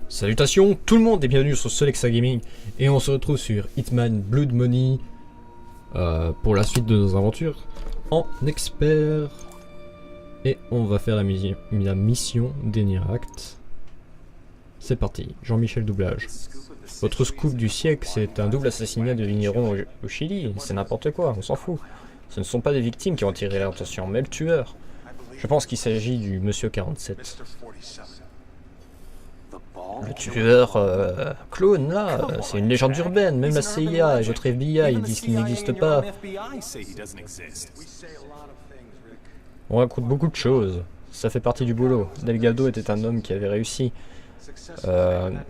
Salutations tout le monde et bienvenue sur Solexa Gaming et on se retrouve sur Hitman Blood Money pour la suite de nos aventures en expert et on va faire la mission d'Eniract. C'est parti, Jean-Michel doublage. Votre scoop du siècle, c'est un double assassinat de vigneron au Chili, c'est n'importe quoi, on s'en fout. Ce ne sont pas des victimes qui ont attiré l'attention, mais le tueur. Je pense qu'il s'agit du Monsieur 47. Le tueur clone là, c'est une légende urbaine, même la CIA et votre FBI ils disent qu'il n'existe pas. On raconte beaucoup de choses, ça fait partie du boulot. Delgado était un homme qui avait réussi.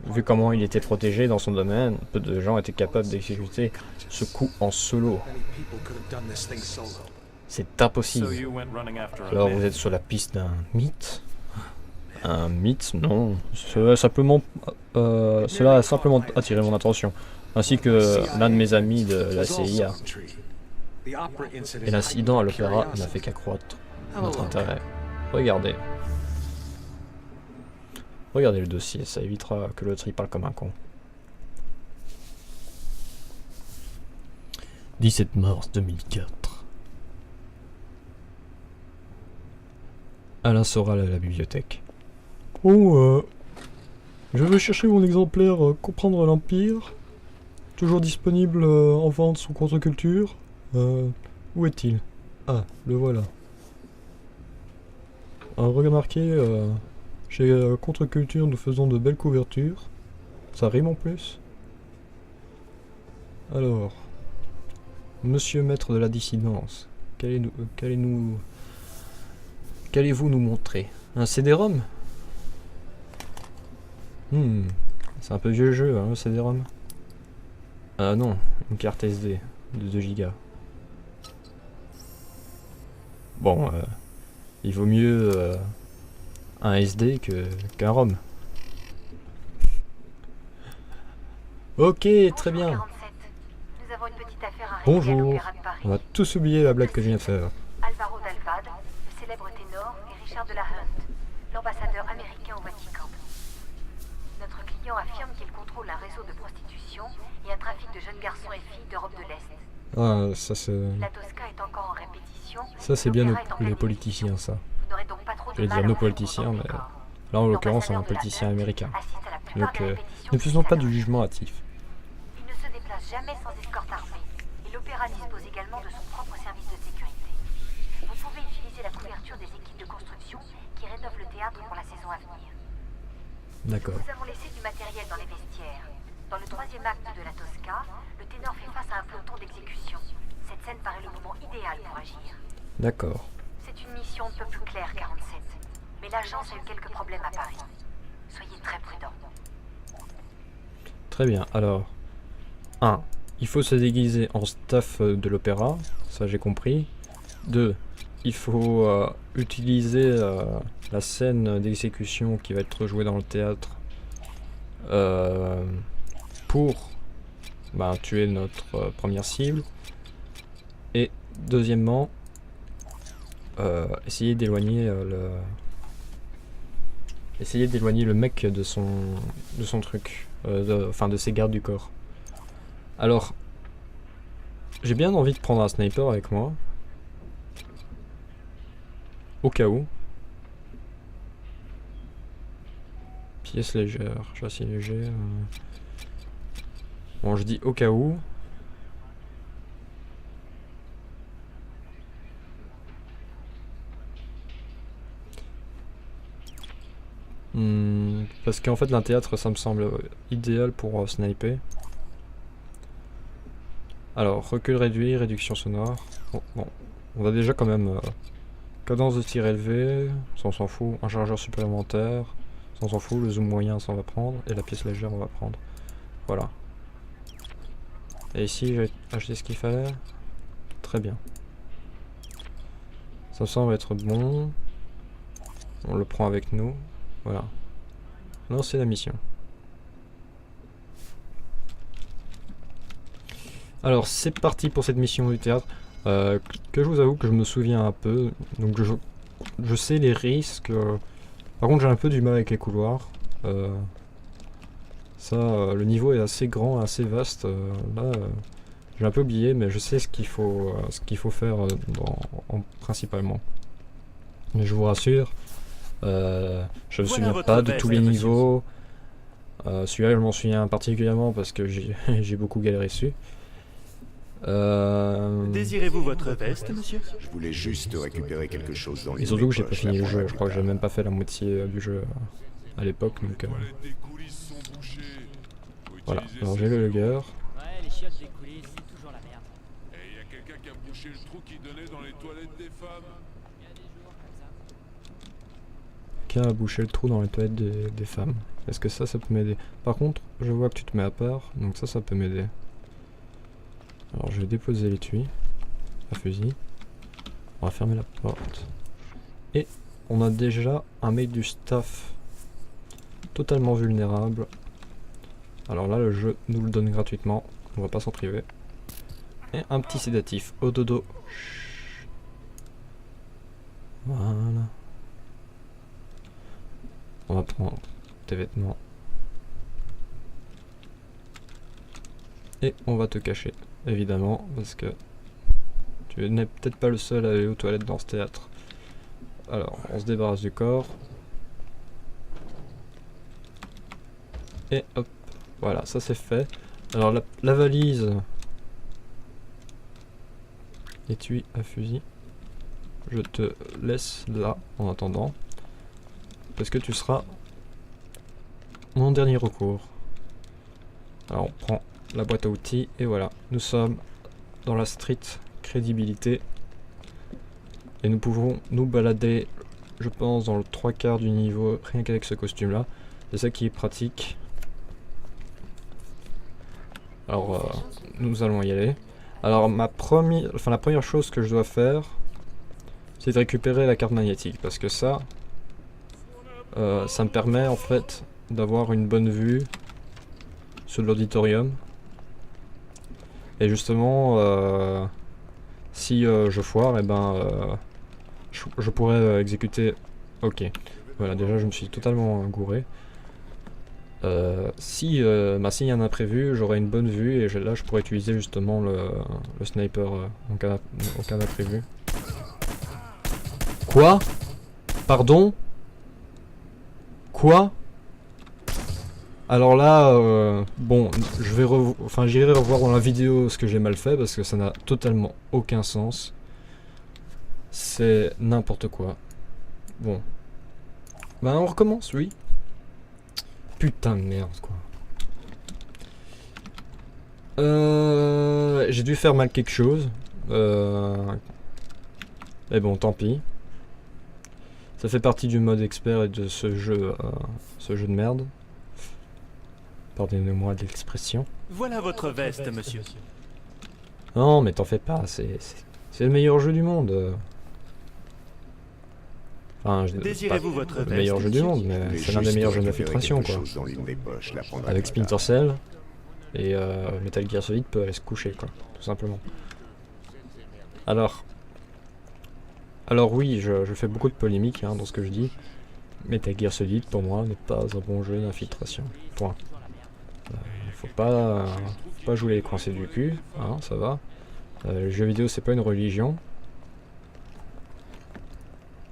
Vu comment il était protégé dans son domaine, peu de gens étaient capables d'exécuter ce coup en solo. C'est impossible. Alors vous êtes sur la piste d'un mythe? Un mythe? Non. Cela a simplement attiré mon attention, ainsi que l'un de mes amis de la CIA. Et l'incident à l'opéra n'a fait qu'accroître notre intérêt. Regardez. Regardez le dossier, ça évitera que l'autre y parle comme un con. 17 mars 2004. Alain Soral à la bibliothèque. Oh, je veux chercher mon exemplaire Comprendre l'Empire. Toujours disponible en vente sous Contre-Culture. Où est-il? Ah, le voilà. Remarquez, chez Contre-Culture, nous faisons de belles couvertures. Ça rime en plus. Alors, Monsieur Maître de la Dissidence, qu'allez-vous nous montrer? Un CD-ROM? C'est un peu vieux jeu, hein, le CD-ROM. Ah non, une carte SD de 2 Go. Bon, il vaut mieux un SD qu'un ROM. Ok, très bien. Bonjour. On va tous oublier la blague que je viens de faire. Alvaro Dalvad, le célèbre ténor, et Richard de la Hunt, l'ambassadeur américain au Vatican. Notre client affirme qu'il contrôle un réseau de prostitution et un trafic de jeunes garçons et filles d'Europe de l'Est. Ah, ça c'est... La Tosca est encore en répétition. Ça c'est bien les politiciens, ça. Vous n'aurez donc pas trop de Je vais mal dire à nos vous politiciens, mais comprendre. là en l'occurrence c'est un politicien américain. Donc ne faisons pas du jugement hâtif. Il ne se déplace jamais sans escorte armée. Et l'opéra dispose également de son propre service de sécurité. Vous pouvez utiliser la couverture des équipes de construction qui rénovent le théâtre pour la saison à venir. D'accord. Nous avons laissé du matériel dans les vestiaires. Dans le troisième acte de la Tosca, le ténor fait face à un peloton d'exécution. Cette scène paraît le moment idéal pour agir. D'accord. C'est une mission un peu plus claire, 47. Mais l'agence a eu quelques problèmes à Paris. Soyez très prudents. Très bien, alors... 1. Il faut se déguiser en staff de l'opéra, ça j'ai compris. 2. Il faut utiliser la scène d'exécution qui va être jouée dans le théâtre pour tuer notre première cible. Et deuxièmement, essayer d'éloigner le mec de son truc, enfin de ses gardes du corps. Alors, j'ai bien envie de prendre un sniper avec moi, au cas où. Pièce légère, châssis léger. Bon, je dis au cas où. Parce qu'en fait, l'un théâtre, ça me semble idéal pour sniper. Alors, recul réduit, réduction sonore. Bon, on a déjà quand même cadence de tir élevée, ça on s'en fout. Un chargeur supplémentaire, ça on s'en fout. Le zoom moyen, ça on va prendre. Et la pièce légère, on va prendre. Voilà. Et ici, j'ai acheté ce qu'il fallait. Très bien. Ça me semble être bon. On le prend avec nous. Voilà. Lancer la mission. Alors c'est parti pour cette mission du théâtre, que je vous avoue que je me souviens un peu, donc je sais les risques, par contre j'ai un peu du mal avec les couloirs, Ça, le niveau est assez grand, assez vaste. Là, j'ai un peu oublié, mais je sais ce qu'il faut faire principalement. Mais je vous rassure, je me souviens pas de tous les niveaux. Celui-là, je m'en souviens particulièrement parce que j'ai beaucoup galéré dessus. Désirez-vous votre veste, monsieur? Je voulais juste récupérer quelque chose dans les Et surtout que j'ai pas poches, fini la le jeu, prendrai je crois que plus j'ai même pas fait la moitié du jeu à l'époque, donc voilà. Alors j'ai le lugger. Ouais, les chiottes des coulisses, c'est toujours la merde. Et y a quelqu'un qui a bouché le trou qui donnait dans les toilettes des femmes. Il y a des jours comme ça. Qui a bouché le trou dans les toilettes des femmes. Est-ce que ça peut m'aider? Par contre, je vois que tu te mets à part, donc ça peut m'aider. Alors je vais déposer l'étui à fusil. On va fermer la porte. Et on a déjà un mec du staff totalement vulnérable. Alors là, le jeu nous le donne gratuitement, on va pas s'en priver. Et un petit sédatif au dodo. Chut. Voilà. On va prendre tes vêtements. Et on va te cacher, évidemment, parce que tu n'es peut-être pas le seul à aller aux toilettes dans ce théâtre. Alors, on se débarrasse du corps. Et hop. Voilà, ça c'est fait. Alors la valise, étui à fusil, je te laisse là en attendant, parce que tu seras mon dernier recours. Alors on prend la boîte à outils et voilà, nous sommes dans la street crédibilité et nous pouvons nous balader, je pense, dans le 3/4 du niveau rien qu'avec ce costume là. C'est ça qui est pratique. Alors, nous allons y aller. Alors, la première chose que je dois faire, c'est de récupérer la carte magnétique. Parce que ça me permet en fait d'avoir une bonne vue sur l'auditorium. Et justement, si je foire, et ben, je pourrais exécuter... Ok, voilà, déjà je me suis totalement gouré. S'il y a un imprévu, j'aurai une bonne vue et là je pourrais utiliser justement le sniper en cas d'imprévu. Quoi? Pardon? Quoi? Alors là, bon, j'irai revoir dans la vidéo ce que j'ai mal fait parce que ça n'a totalement aucun sens. C'est n'importe quoi. Bon. Ben on recommence, oui. Putain de merde quoi. J'ai dû faire mal quelque chose. Mais bon, tant pis. Ça fait partie du mode expert et de ce jeu de merde. Pardonnez-moi de l'expression. Voilà votre veste, monsieur. Non mais t'en fais pas, c'est le meilleur jeu du monde. Enfin, Désirez-vous pas votre le veste, meilleur jeu du monde, mais c'est l'un des meilleurs jeux d'infiltration quoi. Avec Splinter Cell et Metal Gear Solid peut aller se coucher quoi, tout simplement. Alors oui, je fais beaucoup de polémiques hein, dans ce que je dis. Metal Gear Solid pour moi n'est pas un bon jeu d'infiltration. Point. Faut pas jouer les coincés du cul, hein, ça va. Le jeu vidéo c'est pas une religion.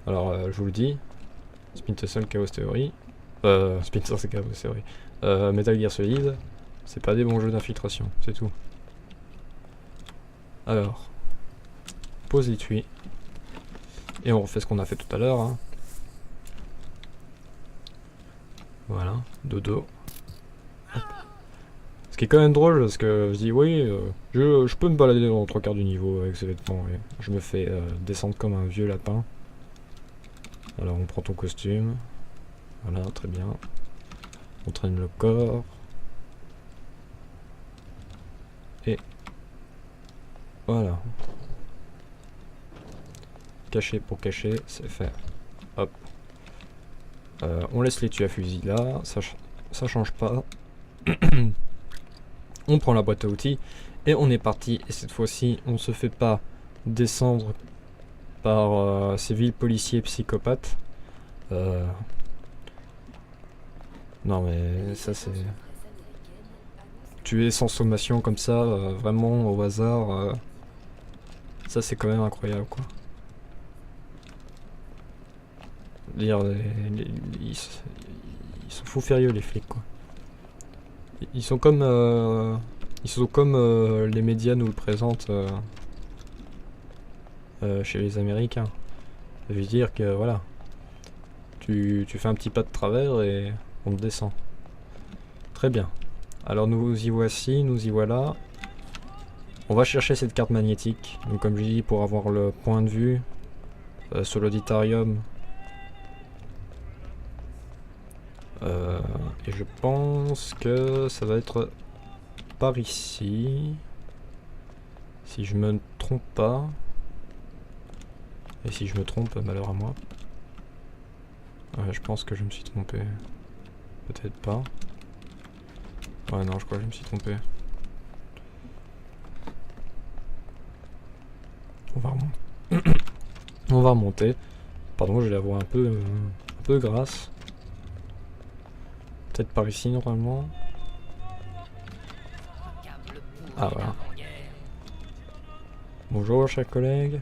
Alors je vous le dis, Splinter Cell Chaos Theory, Splinter Cell Chaos Theory, Metal Gear Solid, c'est pas des bons jeux d'infiltration, c'est tout. Alors, pose l'étui, et on refait ce qu'on a fait tout à l'heure. Hein. Voilà, dodo. Hop. Ce qui est quand même drôle parce que je dis oui, je peux me balader dans le 3/4 du niveau avec ces vêtements, et je me fais descendre comme un vieux lapin. Alors on prend ton costume, voilà, très bien. On traîne le corps. Et voilà. Cacher pour cacher, c'est fait. Hop. On laisse les tuyaux à fusil là, ça change pas. On prend la boîte à outils et on est parti. Et cette fois-ci, on se fait pas descendre par ces vils policiers psychopathes. Non mais ça c'est... tuer sans sommation comme ça, vraiment au hasard, ça c'est quand même incroyable quoi. Dire, ils sont fous furieux les flics quoi. Ils sont comme les médias nous le présentent chez les Américains. Ça veut dire que voilà, tu fais un petit pas de travers et on te descend. Très bien. Alors nous y voici, nous y voilà. On va chercher cette carte magnétique. Donc comme je dis, pour avoir le point de vue sur l'auditorium. Et je pense que ça va être par ici. Si je me trompe pas. Et si je me trompe, malheur à moi. Je pense que je me suis trompé. Peut-être pas. Ouais non, je crois que je me suis trompé. On va remonter. Pardon, je vais avoir un peu grasse. Peut-être par ici normalement. Ah voilà. Bonjour chers collègues.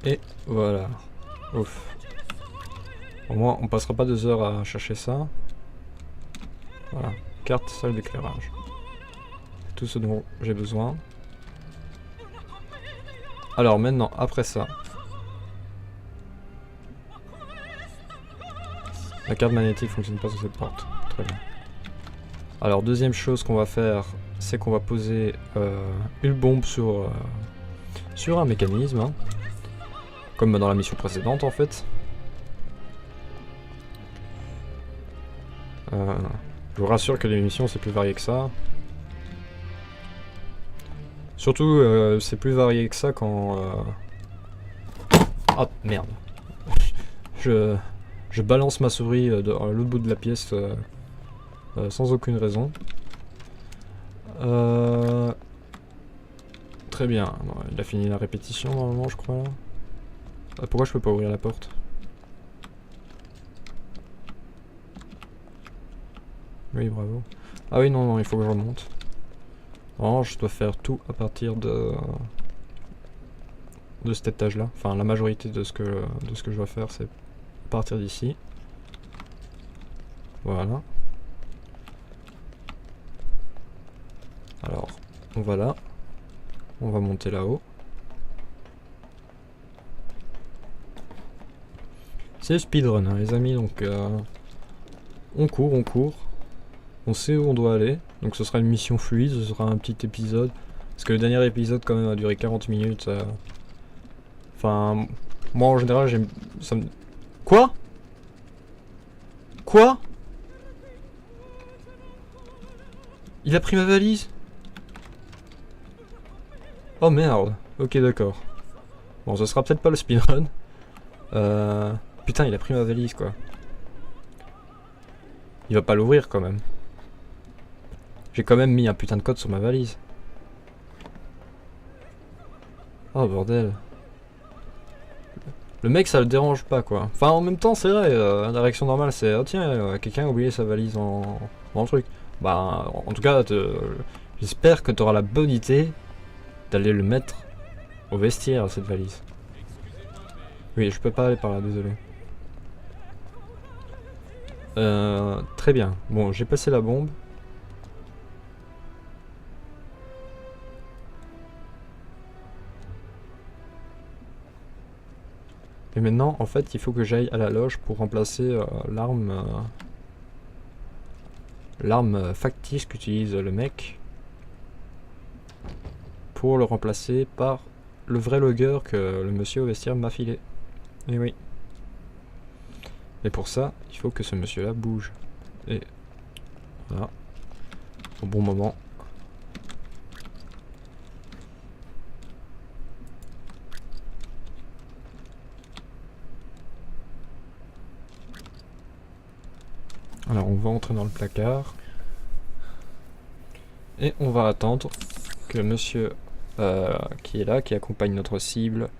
Et voilà. Ouf. Au moins on passera pas 2 heures à chercher ça. Voilà. Carte salle d'éclairage. Tout ce dont j'ai besoin. Alors maintenant, après ça. La carte magnétique fonctionne pas sur cette porte. Très bien. Alors deuxième chose qu'on va faire, c'est qu'on va poser une bombe sur un mécanisme. Hein. Comme dans la mission précédente en fait. Je vous rassure que les missions c'est plus varié que ça. Surtout c'est plus varié que ça quand... Ah merde. Je balance ma souris à l'autre bout de la pièce sans aucune raison. Très bien. Bon, il a fini la répétition normalement je crois. Pourquoi je peux pas ouvrir la porte? Oui bravo. Ah oui non, il faut que je remonte. Non, je dois faire tout à partir de cet étage là. Enfin la majorité de ce que je dois faire c'est partir d'ici. Voilà. Alors, on va là. On va monter là-haut. C'est le speedrun, hein, les amis, donc on court. On sait où on doit aller. Donc ce sera une mission fluide, ce sera un petit épisode. Parce que le dernier épisode quand même a duré 40 minutes. Enfin, moi en général j'aime... Ça me... Quoi? Quoi? Il a pris ma valise? Oh merde. Ok d'accord. Bon ce sera peut-être pas le speedrun. Putain il a pris ma valise quoi. Il va pas l'ouvrir quand même. J'ai quand même mis un putain de code sur ma valise. Oh bordel. Le mec ça le dérange pas quoi. Enfin en même temps c'est vrai, la réaction normale c'est oh tiens quelqu'un a oublié sa valise dans le truc. Bah en tout cas j'espère que tu auras la bonne idée d'aller le mettre au vestiaire cette valise. Oui je peux pas aller par là, désolé. Très bien. Bon j'ai passé la bombe. Et maintenant, en fait, il faut que j'aille à la loge pour remplacer l'arme factice qu'utilise le mec pour le remplacer par le vrai logger que le monsieur au vestiaire m'a filé. Et oui. Et pour ça, il faut que ce monsieur-là bouge. Et voilà. Au bon moment. Alors on va entrer dans le placard et on va attendre que monsieur qui est là, qui accompagne notre cible,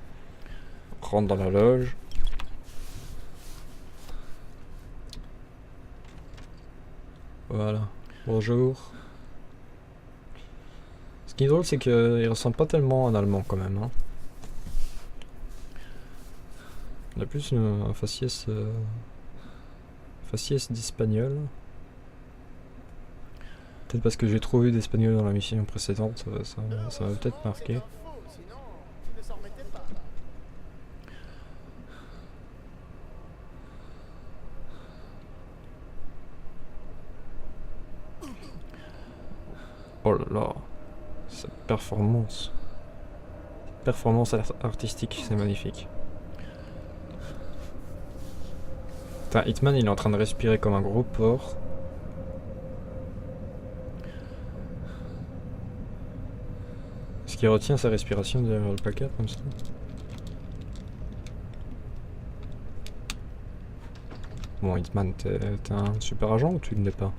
rentre dans la loge. Voilà. Bonjour. Ce qui est drôle, c'est qu'il ressemble pas tellement à un allemand quand même. Hein. On a plus un faciès, faciès d'espagnol. Peut-être parce que j'ai trop vu d'espagnol dans la mission précédente, ça m'a peut-être marqué. Oh là là, cette performance. Performance artistique, c'est magnifique. Putain, Hitman il est en train de respirer comme un gros porc. Est-ce qu'il retient sa respiration derrière le placard comme ça? Bon Hitman, t'es un super agent ou tu ne l'es pas?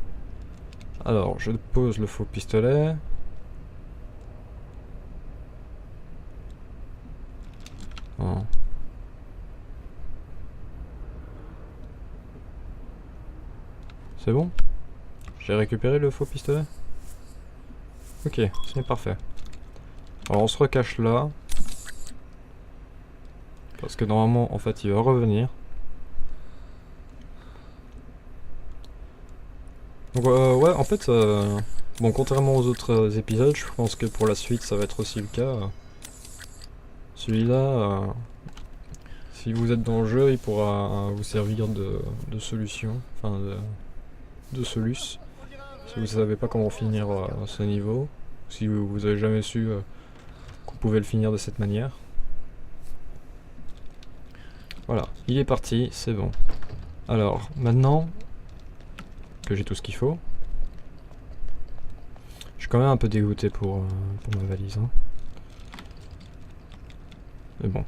Alors, je pose le faux pistolet. Oh. C'est bon? J'ai récupéré le faux pistolet? Ok, c'est parfait. Alors on se recache là. Parce que normalement, en fait, il va revenir. Donc ouais, en fait, bon, contrairement aux autres épisodes, je pense que pour la suite, ça va être aussi le cas. Celui-là, si vous êtes dans le jeu, il pourra vous servir de solution, enfin de soluce. Si vous savez pas comment finir ce niveau, si vous avez jamais su qu'on pouvait le finir de cette manière. Voilà, il est parti, c'est bon. Alors, maintenant que j'ai tout ce qu'il faut, je suis quand même un peu dégoûté pour ma valise. Hein. Mais bon,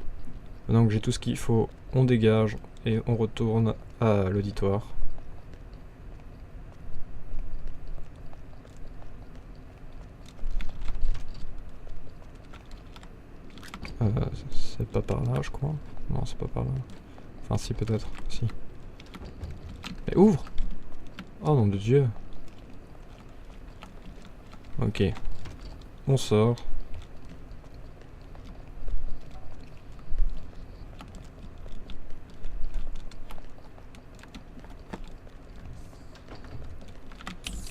maintenant que j'ai tout ce qu'il faut, on dégage et on retourne à l'auditoire. C'est pas par là, je crois. Non, c'est pas par là. Enfin, si, peut-être. Si. Mais ouvre! Oh nom de Dieu! Ok. On sort.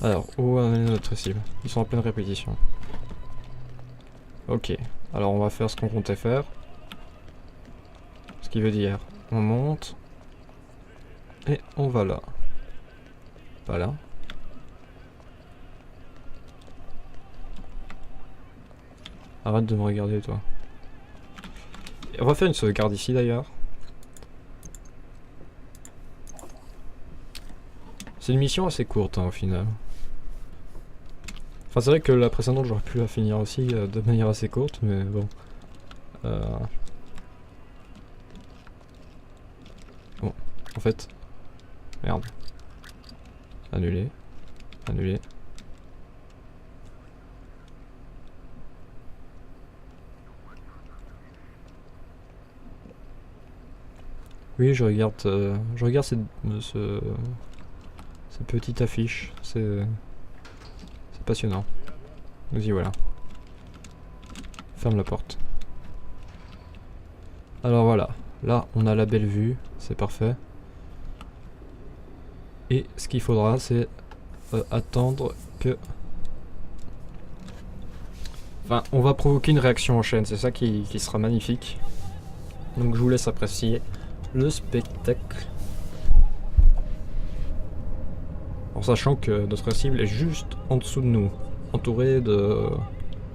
Alors, où est notre cible? Ils sont en pleine répétition. Ok. Alors on va faire ce qu'on comptait faire. Ce qui veut dire, on monte. Et on va là. Pas là. Arrête de me regarder toi. Et on va faire une sauvegarde ici d'ailleurs. C'est une mission assez courte hein, au final. Enfin c'est vrai que la précédente j'aurais pu la finir aussi de manière assez courte mais bon. Bon, en fait. Merde. Annuler. Annuler. Oui je regarde cette petite affiche. C'est passionnant. Nous y voilà. Ferme la porte. Alors voilà, là on a la belle vue, c'est parfait. Et ce qu'il faudra c'est attendre que... Enfin, on va provoquer une réaction en chaîne, c'est ça qui sera magnifique. Donc je vous laisse apprécier le spectacle. En sachant que notre cible est juste en dessous de nous, entouré de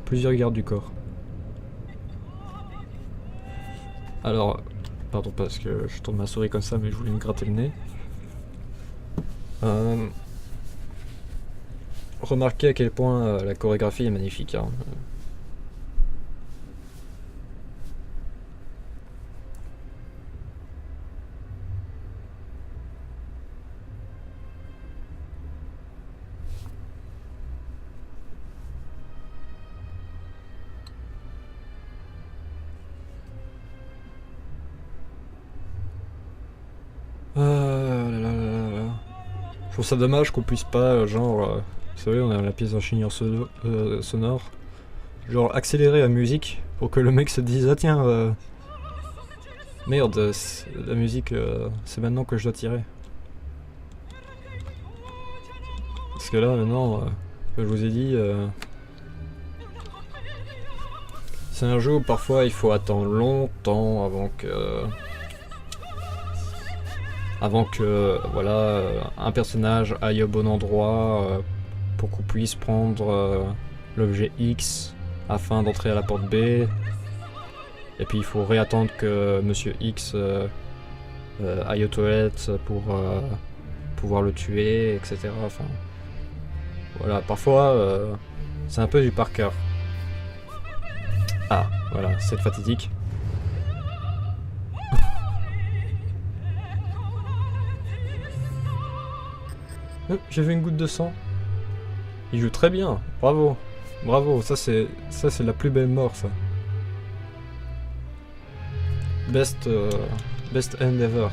plusieurs gardes du corps. Alors, pardon parce que je tourne ma souris comme ça, mais je voulais me gratter le nez. Remarquez à quel point la chorégraphie est magnifique. Hein. Je trouve ça dommage qu'on puisse pas genre Vous savez, on a la pièce d'ingénieur sonore. Genre accélérer la musique pour que le mec se dise ah tiens merde, la musique c'est maintenant que je dois tirer. Parce que là maintenant, comme je vous ai dit, c'est un jeu où parfois il faut attendre longtemps avant que voilà un personnage aille au bon endroit pour qu'on puisse prendre l'objet X afin d'entrer à la porte B. Et puis il faut réattendre que Monsieur X aille aux toilettes pour pouvoir le tuer, etc. Enfin, voilà, parfois c'est un peu du par cœur. Ah, voilà, c'est fatidique. J'ai vu une goutte de sang. Il joue très bien, bravo. Bravo, ça c'est la plus belle mort, ça. Best end ever.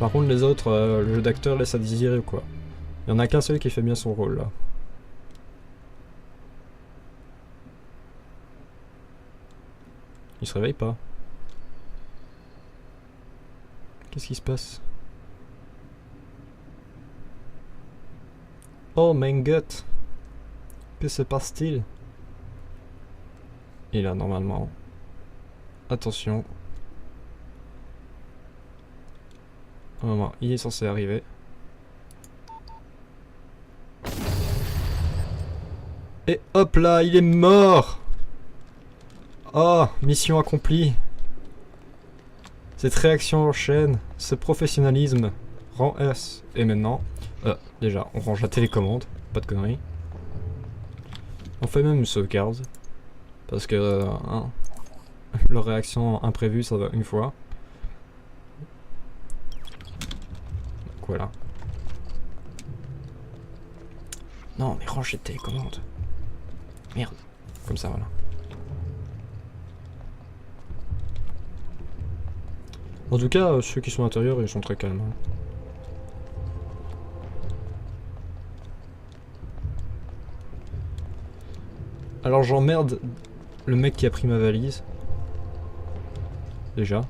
Par contre les autres, le jeu d'acteur laisse à désirer quoi. Il y en a qu'un seul qui fait bien son rôle là. Il se réveille pas. Qu'est-ce qui se passe? Oh my god. Que se passe-t-il? Et là normalement. Attention. Un moment, il est censé arriver. Et hop là, il est mort! Oh, mission accomplie. Cette réaction en chaîne, ce professionnalisme, rang S. Et maintenant, déjà, on range la télécommande, pas de conneries. On fait même une sauvegarde, parce que leur réaction imprévue, ça va une fois. Donc voilà. Non, mais range les télécommandes. Merde, comme ça, voilà. En tout cas, ceux qui sont à l'intérieur, ils sont très calmes. Alors j'emmerde le mec qui a pris ma valise. Déjà.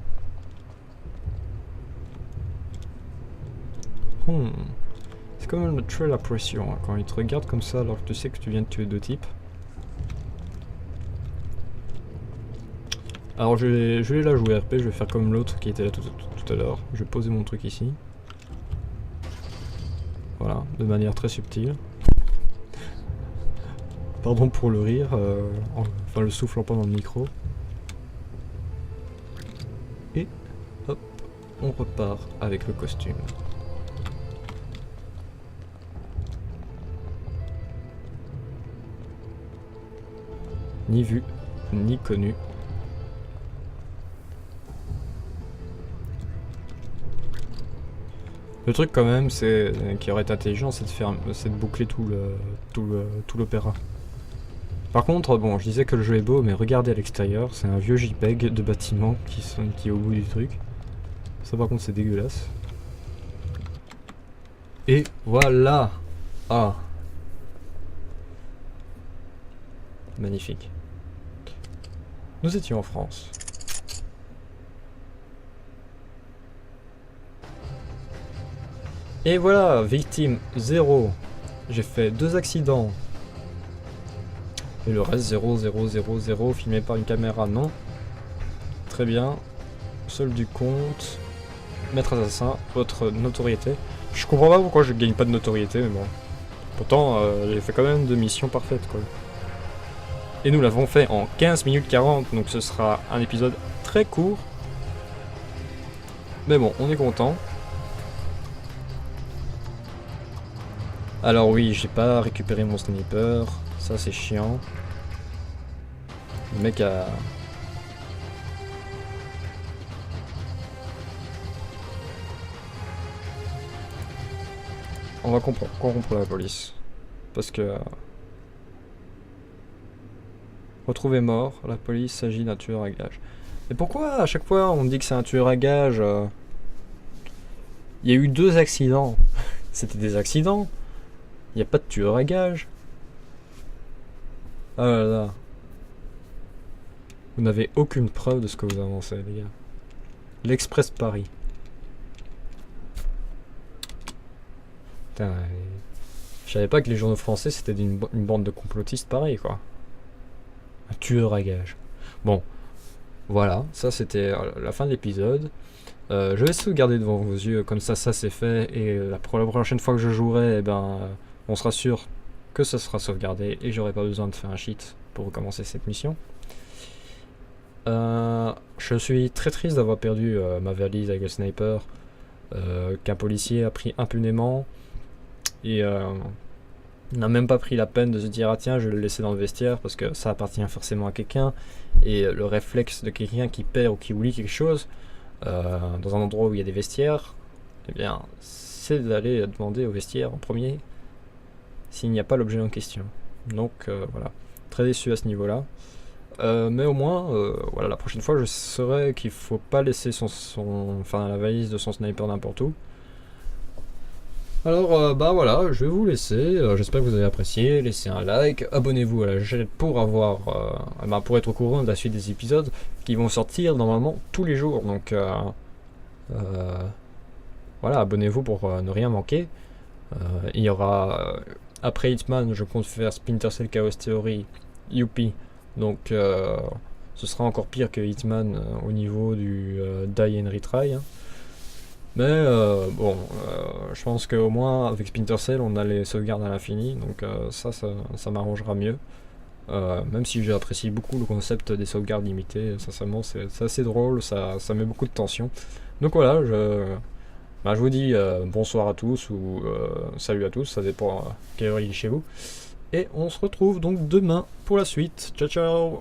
C'est quand même très la pression hein, quand il te regarde comme ça alors que tu sais que tu viens de tuer deux types. Alors je vais la jouer RP, je vais faire comme l'autre qui était là tout à l'heure. Je vais poser mon truc ici. Voilà, de manière très subtile. Pardon pour le rire, enfin le souffle pendant le micro. Et hop, on repart avec le costume. Ni vu, ni connu. Le truc quand même, c'est qui aurait été intelligent, c'est de boucler tout l'opéra. Par contre, bon, je disais que le jeu est beau, mais regardez à l'extérieur, c'est un vieux JPEG de bâtiment qui est au bout du truc. Ça par contre c'est dégueulasse. Et voilà. Ah. Magnifique. Nous étions en France. Et voilà, victime 0. J'ai fait 2 accidents. Et le reste 0, 0, 0, 0, filmé par une caméra, non. Très bien. Solde du compte. Maître assassin, votre notoriété. Je comprends pas pourquoi je gagne pas de notoriété, mais bon. Pourtant, j'ai fait quand même 2 missions parfaites, quoi. Et nous l'avons fait en 15 minutes 40, donc ce sera un épisode très court. Mais bon, on est content. Alors oui, j'ai pas récupéré mon sniper, ça c'est chiant. Le mec a... On va corrompre la police. Parce que... Retrouvé mort, la police s'agit d'un tueur à gage. Et pourquoi à chaque fois on dit que c'est un tueur à gage Il y a eu 2 accidents. C'était des accidents. Il n'y a pas de tueur à gages. Ah là là. Vous n'avez aucune preuve de ce que vous avancez, les gars. L'Express Paris. Putain, je savais pas que les journaux français c'était une bande de complotistes pareil, quoi. Un tueur à gages. Bon, voilà, ça c'était la fin de l'épisode. Je vais sauvegarder devant vos yeux, comme ça c'est fait. Et pour la prochaine fois que je jouerai, eh ben, on sera sûr que ça sera sauvegardé et j'aurai pas besoin de faire un cheat pour recommencer cette mission. Je suis très triste d'avoir perdu ma valise avec le sniper, qu'un policier a pris impunément et n'a même pas pris la peine de se dire ah tiens je vais le laisser dans le vestiaire parce que ça appartient forcément à quelqu'un. Et le réflexe de quelqu'un qui perd ou qui oublie quelque chose dans un endroit où il y a des vestiaires, eh bien c'est d'aller demander au vestiaire en premier s'il n'y a pas l'objet en question. Donc voilà, très déçu à ce niveau là. Mais au moins, voilà, la prochaine fois je saurai qu'il faut pas laisser enfin, la valise de son sniper n'importe où. Alors bah voilà, je vais vous laisser, j'espère que vous avez apprécié, laissez un like, abonnez-vous à la chaîne pour pour être au courant de la suite des épisodes qui vont sortir normalement tous les jours, donc voilà, abonnez-vous pour ne rien manquer. Il y aura, après Hitman, je compte faire Splinter Cell Chaos Theory, youpi, donc ce sera encore pire que Hitman au niveau du Die and Retry, hein. Mais bon, je pense qu'au moins avec Splinter Cell on a les sauvegardes à l'infini, donc ça m'arrangera mieux. Même si j'apprécie beaucoup le concept des sauvegardes limitées, sincèrement c'est assez drôle, ça met beaucoup de tension. Donc voilà, je vous dis bonsoir à tous ou salut à tous, ça dépend à quelle heure il est chez vous. Et on se retrouve donc demain pour la suite. Ciao ciao.